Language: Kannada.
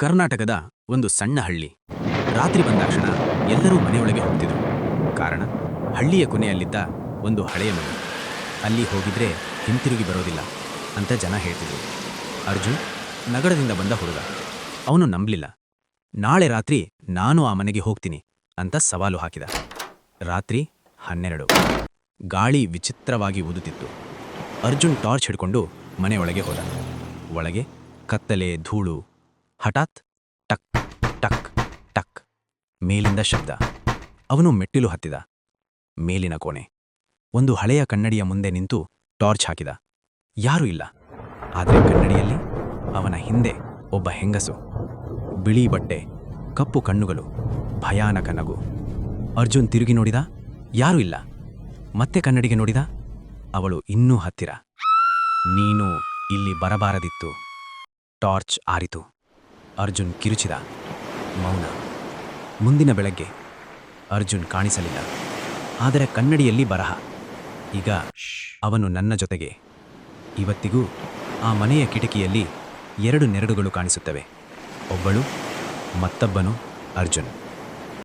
ಕರ್ನಾಟಕದ ಒಂದು ಸಣ್ಣ ಹಳ್ಳಿ. ರಾತ್ರಿ ಬಂದಾಕ್ಷಣ ಎಲ್ಲರೂ ಮನೆಯೊಳಗೆ ಹೋಗ್ತಿದ್ರು. ಕಾರಣ, ಹಳ್ಳಿಯ ಕೊನೆಯಲ್ಲಿದ್ದ ಒಂದು ಹಳೆಯ ಮನೆ. ಅಲ್ಲಿ ಹೋಗಿದ್ರೆ ಹಿಂತಿರುಗಿ ಬರೋದಿಲ್ಲ ಅಂತ ಜನ ಹೇಳ್ತಿದ್ರು. ಅರ್ಜುನ್ ನಗರದಿಂದ ಬಂದ ಹುಡುಗ. ಅವನು ನಂಬಲಿಲ್ಲ. ನಾಳೆ ರಾತ್ರಿ ನಾನು ಆ ಮನೆಗೆ ಹೋಗ್ತೀನಿ ಅಂತ ಸವಾಲು ಹಾಕಿದ. ರಾತ್ರಿ 12. ಗಾಳಿ ವಿಚಿತ್ರವಾಗಿ ಊದುತ್ತಿತ್ತು. ಅರ್ಜುನ್ ಟಾರ್ಚ್ ಹಿಡ್ಕೊಂಡು ಮನೆಯೊಳಗೆ ಹೋದ. ಒಳಗೆ ಕತ್ತಲೆ, ಧೂಳು. ಹಠಾತ್ ಟಕ್ ಟಕ್ ಟಕ್ ಮೇಲಿಂದ ಶಬ್ದ. ಅವನು ಮೆಟ್ಟಿಲು ಹತ್ತಿದ. ಮೇಲಿನ ಕೋಣೆ. ಒಂದು ಹಳೆಯ ಕನ್ನಡಿಯ ಮುಂದೆ ನಿಂತು ಟಾರ್ಚ್ ಹಾಕಿದ. ಯಾರೂ ಇಲ್ಲ. ಆದರೆ ಕನ್ನಡಿಯಲ್ಲಿ ಅವನ ಹಿಂದೆ ಒಬ್ಬ ಹೆಂಗಸು. ಬಿಳಿ ಬಟ್ಟೆ, ಕಪ್ಪು ಕಣ್ಣುಗಳು, ಭಯಾನಕ ನಗು. ಅರ್ಜುನ್ ತಿರುಗಿ ನೋಡಿದ. ಯಾರೂ ಇಲ್ಲ. ಮತ್ತೆ ಕನ್ನಡಿಗೆ ನೋಡಿದ. ಅವಳು ಇನ್ನೂ ಹತ್ತಿರ. ನೀನು ಇಲ್ಲಿ ಬರಬಾರದಿತ್ತು. ಟಾರ್ಚ್ ಆರಿತು. ಅರ್ಜುನ್ ಕಿರುಚಿದ. ಮೌನ. ಮುಂದಿನ ಬೆಳಗ್ಗೆ ಅರ್ಜುನ್ ಕಾಣಿಸಲಿಲ್ಲ. ಆದರೆ ಕನ್ನಡಿಯಲ್ಲಿ ಬರಹ. ಈಗ ಅವನು ನನ್ನ ಜೊತೆಗೆ. ಇವತ್ತಿಗೂ ಆ ಮನೆಯ ಕಿಟಕಿಯಲ್ಲಿ 2 ನೆರಳುಗಳು ಕಾಣಿಸುತ್ತವೆ. ಒಬ್ಬಳು, ಮತ್ತೊಬ್ಬನು ಅರ್ಜುನ್.